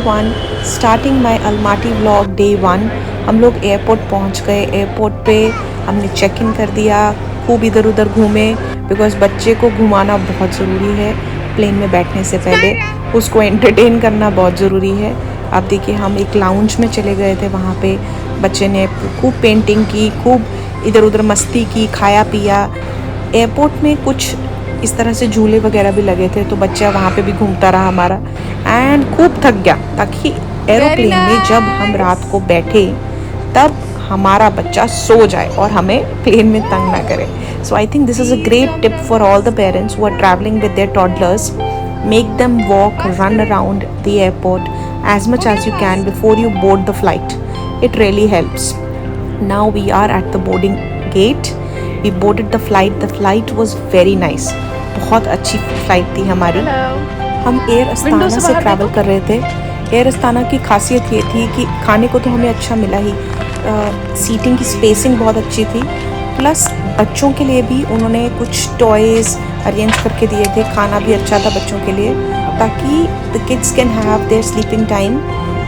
everyone, starting my Almaty vlog day 1। हम लोग airport पहुंच गए। एयरपोर्ट पे हमने चेक इन कर दिया, खूब इधर उधर घूमे बिकॉज़ बच्चे को घुमाना बहुत ज़रूरी है। प्लेन में बैठने से पहले उसको एंटरटेन करना बहुत ज़रूरी है। आप देखिए हम एक लाउंज में चले गए थे, वहाँ पे बच्चे ने खूब पेंटिंग की, खूब इधर उधर मस्ती की, खाया पिया। एयरपोर्ट में कुछ इस तरह से झूले वगैरह भी लगे थे, तो बच्चा वहाँ पे भी घूमता रहा हमारा एंड खूब थक गया, ताकि एरोप्लेन में जब हम रात को बैठे तब हमारा बच्चा सो जाए और हमें प्लेन में तंग ना करे। So I think this is a great tip for all the parents who are travelling with their toddlers. Make them walk, run around the airport as much as you can before you board the flight. It really helps. Now we are at the boarding gate. We boarded the flight. The flight was very nice. बहुत अच्छी flight थी हमारी। हम air Astana से travel कर रहे थे। Air Astana की खासियत ये थी कि खाने को तो हमें अच्छा मिला ही, सीटिंग की स्पेसिंग बहुत अच्छी थी, प्लस बच्चों के लिए भी उन्होंने कुछ टॉयज़ अरेंज करके दिए थे। खाना भी अच्छा था बच्चों के लिए, ताकि the kids can have their sleeping time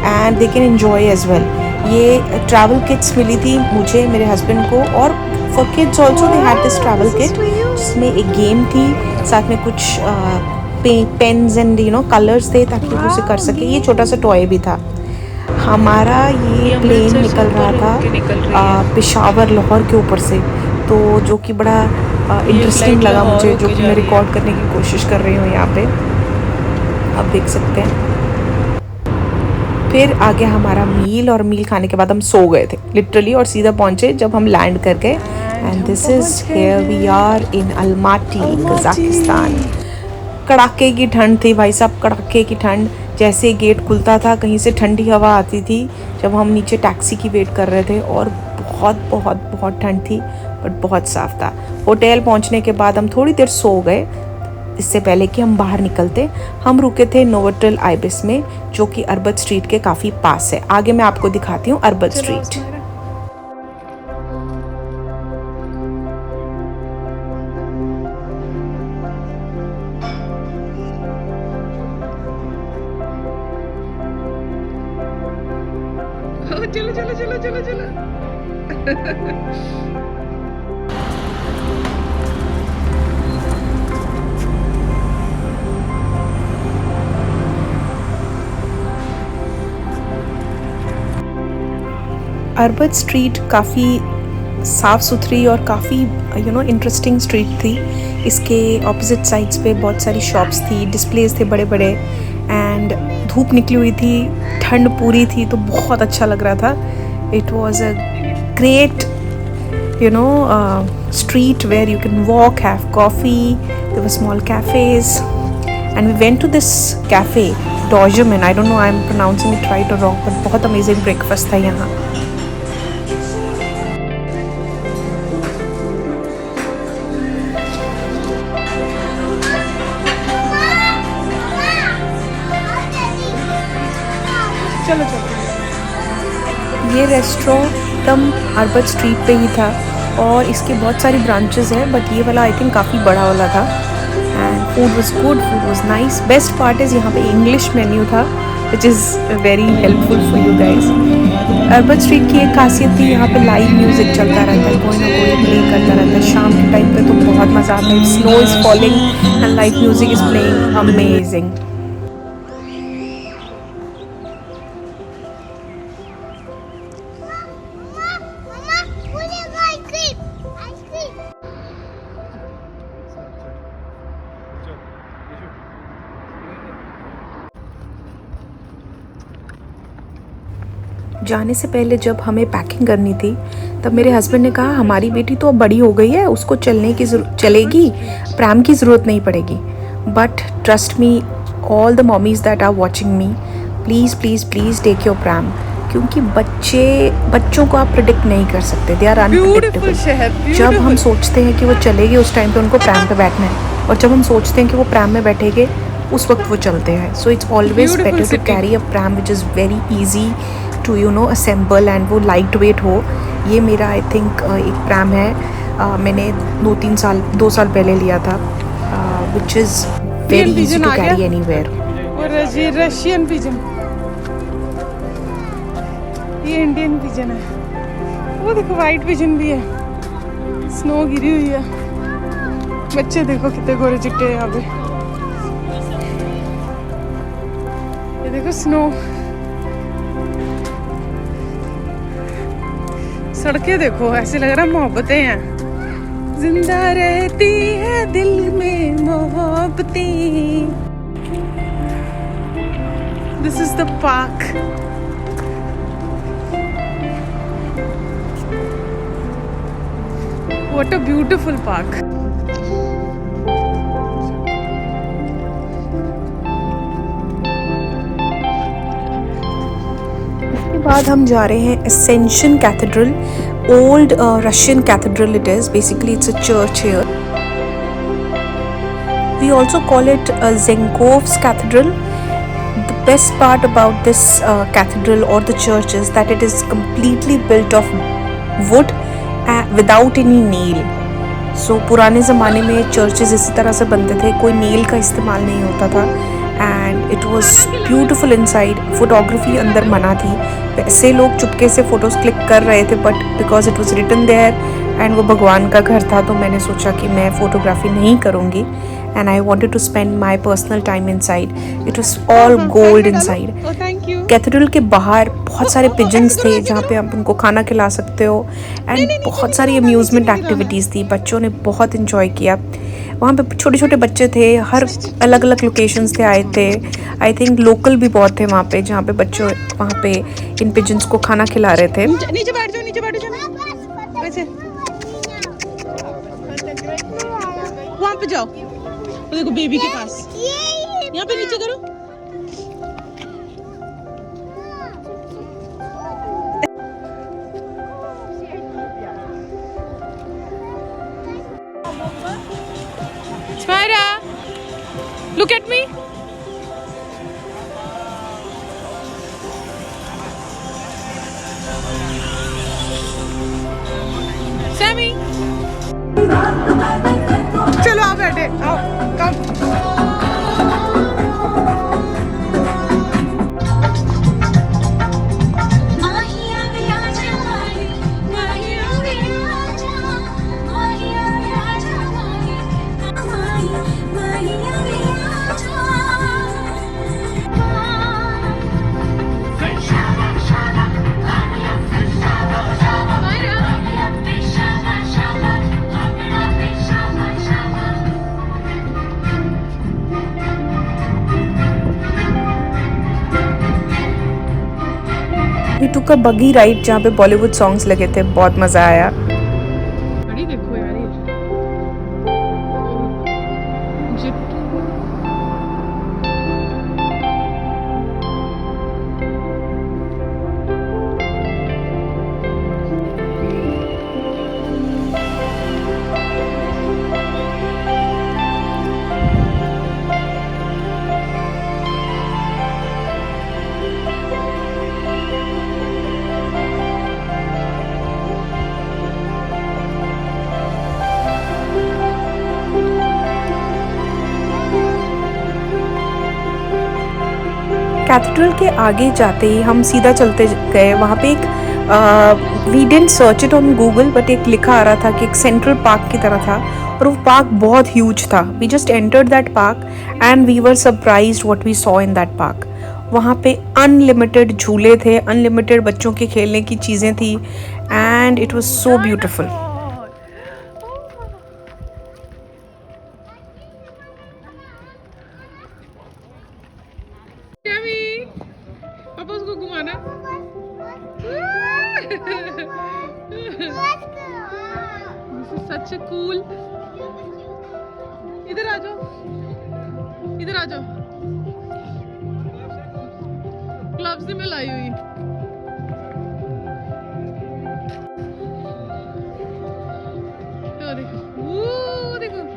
and they can enjoy as well. ये ट्रैवल किट्स मिली थी मुझे, मेरे हस्बैंड को, और for kids also they had this travel kit, जिसमें एक गेम थी, साथ में कुछ पेन्स एंड कलर्स थे ताकि वो उसे कर सके। ये छोटा सा टॉय भी था। हमारा ये प्लेन निकल रहा था पेशावर लाहौर के ऊपर से, तो जो कि बड़ा इंटरेस्टिंग लगा मुझे, जो कि मैं रिकॉर्ड करने की कोशिश कर रही हूँ यहाँ पे, आप देख सकते हैं। फिर आ गया हमारा मील, और मील खाने के बाद हम सो गए थे लिटरली, और सीधा पहुँचे जब हम लैंड कर गए। And this is here we are in Almaty, Kazakhstan. कड़ाके की ठंड थी भाई साहब, कड़ाके की ठंड। जैसे गेट खुलता था कहीं से ठंडी हवा आती थी जब हम नीचे टैक्सी की वेट कर रहे थे, और बहुत बहुत बहुत ठंड थी, बट बहुत साफ था। होटल पहुंचने के बाद हम थोड़ी देर सो गए इससे पहले कि हम बाहर निकलते। हम रुके थे नोवोटेल आइबिस में, जो कि अरबत स्ट्रीट के काफ़ी पास है। आगे मैं आपको दिखाती हूँ अरबत स्ट्रीट। चलो चलो चलो चलो चलो। अरबत स्ट्रीट काफ़ी साफ़ सुथरी और काफ़ी इंटरेस्टिंग स्ट्रीट थी। इसके ऑपोजिट साइड्स पे बहुत सारी शॉप्स थी, डिस्प्लेज थे बड़े बड़े, एंड धूप निकली हुई थी, ठंड पूरी थी, तो बहुत अच्छा लग रहा था। It was a great street where you can walk, have coffee. There were small cafes, and we went to this cafe, Dojerman. I don't know I'm pronouncing it right or wrong, but बहुत amazing breakfast था यहाँ। चलो चलो। ये restaurant एकदम अरबत street पे ही था, और इसके बहुत सारी ब्रांचेस हैं, बट ये वाला आई थिंक काफ़ी बड़ा वाला था। And food was good, food was nice. Best part is यहाँ पे इंग्लिश मेन्यू था, which is very helpful for you guys. Arbat street की एक खासियत थी, यहाँ पे लाइव म्यूज़िक चलता रहता है, कोई ना कोई प्ले करता रहता है। शाम के टाइम पे तो बहुत मज़ा आता है। Snow is falling and live music is playing, amazing. जाने से पहले जब हमें पैकिंग करनी थी, तब मेरे हस्बैंड ने कहा हमारी बेटी तो अब बड़ी हो गई है, उसको चलेगी, प्रैम की ज़रूरत नहीं पड़ेगी। But trust me, all the mommies that are watching me, please please please take your pram, क्योंकि बच्चों को आप प्रिडिक्ट नहीं कर सकते, दे आर अनप्रेडिक्टेबल। जब हम सोचते हैं कि वो चलेगी, उस टाइम पे उनको प्रैम पे बैठना है, और जब हम सोचते हैं कि वो प्रैम में बैठेंगे, उस वक्त वो चलते हैं। So it's always better to carry a pram which is very easy to assemble, and वो लाइट वेट हो। ये मेरा आई थिंक एक प्रैम है, मैंने 2 साल पहले लिया था, which is very easy to carry anywhere. Russian pigeon ये इंडियन पिजन है। वो देखो वाइट पिजन भी है, स्नो गिरी हुई है। बच्चे देखो कितने गोरे चिट्टे हैं यहाँ पे। ये देखो स्नो, सड़कें देखो, ऐसे लग रहा है मोहब्बतें हैं, जिंदा रहती है दिल में Mohabbatein. This is the park. What a beautiful park. उसके बाद हम जा रहे हैं ascension cathedral, old Russian cathedral it is, basically it's a church here. We also call it Zenkov's Cathedral. The best part about this cathedral or the church is that it is completely built of wood without any nail. So पुराने ज़माने में churches इसी तरह से बनते थे, कोई nail का इस्तेमाल नहीं होता था. And it was beautiful inside. Photography अंदर मना थी, वैसे लोग चुपके से फ़ोटोज़ क्लिक कर रहे थे, but because it was written there and वो भगवान का घर था, तो मैंने सोचा कि मैं फ़ोटोग्राफी नहीं करूँगी. And I wanted to spend my personal time inside. It was all gold inside. Oh, thank you. Cathedral के बाहर बहुत सारे पिजन्स थे जहाँ पे आप उनको खाना खिला सकते हो, एंड बहुत सारी अम्यूज़मेंट एक्टिविटीज़ थी. बच्चों ने बहुत इन्जॉय किया. वहाँ पे छोटे छोटे बच्चे थे, हर अलग अलग लोकेशंस से आए थे. आई थिंक लोकल भी बहुत थे वहाँ पे, जहाँ पे बच्चों वहाँ पे इन पिजन्स को खाना खिला रहे थे. नीचे बैठ जाओ, नीचे बैठ जाओ, वैसे वहाँ पे जाओ. वो देखो बेबी के पास, यहाँ पे नीचे करो. Smira, look at me. Sammy. चलो आप बैठे, आओ कम. We took a buggy ride जहाँ पे बॉलीवुड सॉन्ग्स लगे थे, बहुत मज़ा आया. बड़ी देखो यार ये. कैथेड्रल के आगे जाते ही हम सीधा चलते गए. वहाँ पे एक we didn't search it on Google, but एक लिखा आ रहा था कि एक सेंट्रल पार्क की तरह था, और वो पार्क बहुत ह्यूज था. We just entered that park and we were surprised what we saw in that park. वहाँ पे अनलिमिटेड झूले थे, अनलिमिटेड बच्चों के खेलने की चीज़ें थी, and it was so beautiful. पापा उसको घुमाना. This is such a cool. इधर आ जाओ, इधर आ जाओ. ग्लव्स भी मैं लाई हुई. देखो, देखो.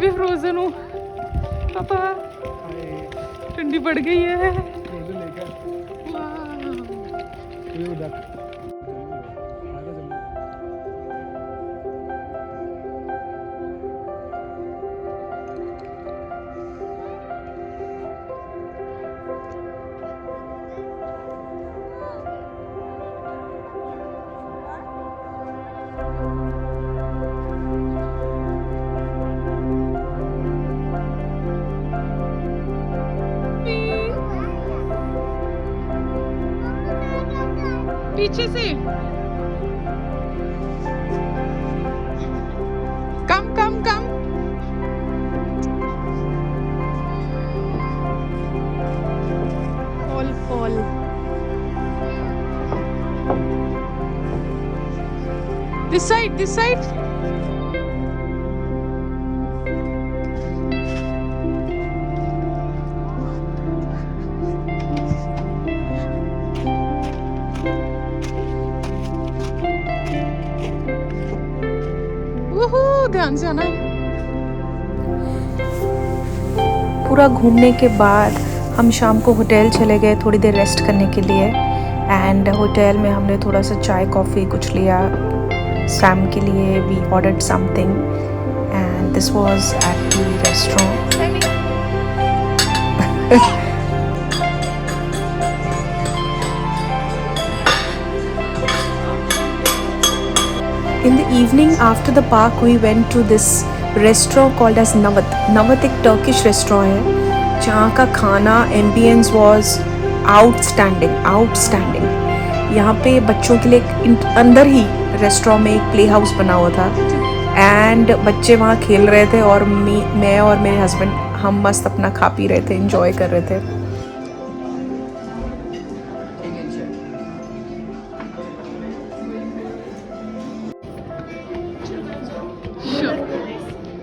भी फ्रोजन हूँ पापा, ठंडी पड़ गई है। पीछे से come come come. Fall fall. This side this side. ध्यान से आना। पूरा घूमने के बाद हम शाम को होटल चले गए थोड़ी देर रेस्ट करने के लिए। एंड होटल में हमने थोड़ा सा चाय कॉफ़ी कुछ लिया। सैम के लिए we ordered something and this was at the restaurant. In the evening after the park we went to this restaurant called as Navat. Navat एक Turkish restaurant है जहाँ का खाना ambience was outstanding. यहाँ पे बच्चों के लिए अंदर ही रेस्टोरेंट में एक प्ले हाउस बना हुआ था एंड बच्चे वहाँ खेल रहे थे और मैं और मेरे हस्बैंड हम मस्त अपना खा पी रहे थे, एंजॉय कर रहे थे।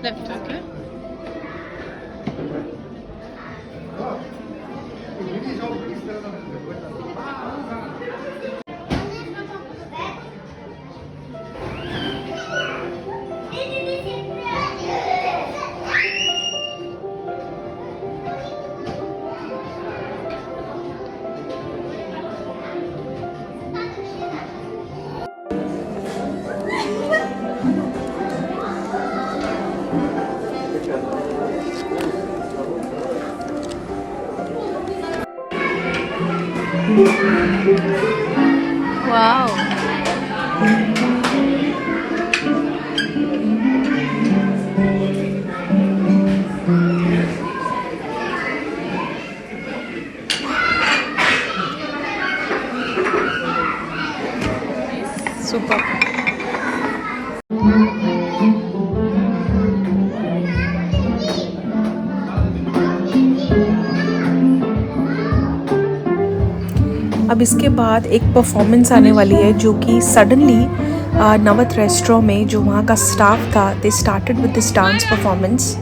Left okay. Wow super. अब इसके बाद एक परफॉर्मेंस आने वाली है जो कि सडनली नवत रेस्टोरेंट में जो वहाँ का स्टाफ था they started with this dance performance.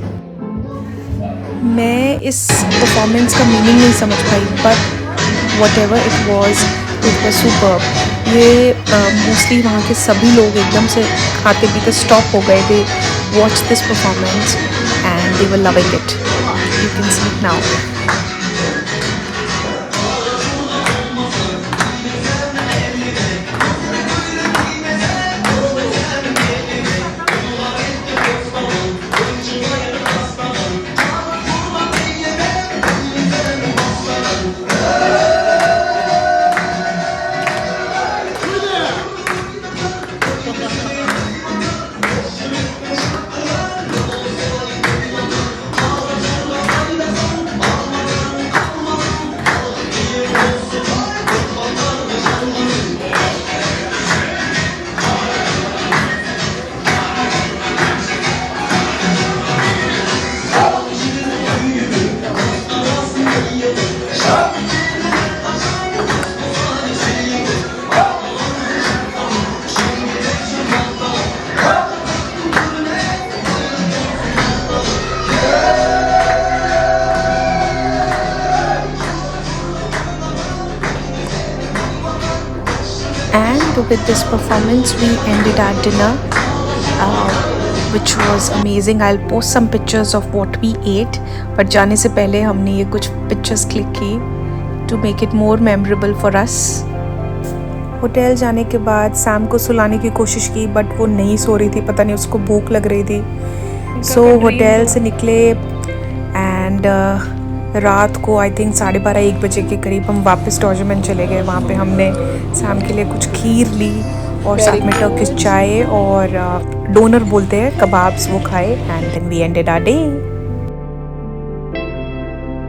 मैं इस परफॉर्मेंस का मीनिंग नहीं समझ पाई but whatever it was superb. ये मोस्टली वहाँ के सभी लोग एकदम से खाते पीते स्टॉप हो गए थे watch this performance and they were loving it. You can see it now. And with this performance we ended our dinner. which was amazing. I'll post some pictures of what we ate. But जाने से पहले हमने ये कुछ pictures click की to make it more memorable for us. Hotel जाने के बाद सैम को सुलाने की कोशिश की बट वो नहीं सो रही थी, पता नहीं उसको भूख लग रही थी. सो होटल से निकले एंड रात को आई थिंक 12:30-1 बजे के करीब हम वापस डॉजरमैन चले गए. वहाँ पे हमने सैम के लिए कुछ खीर ली और साथ में टर्किश चाय और डोनर बोलते हैं कबाब्स, वो खाए and then we ended our day.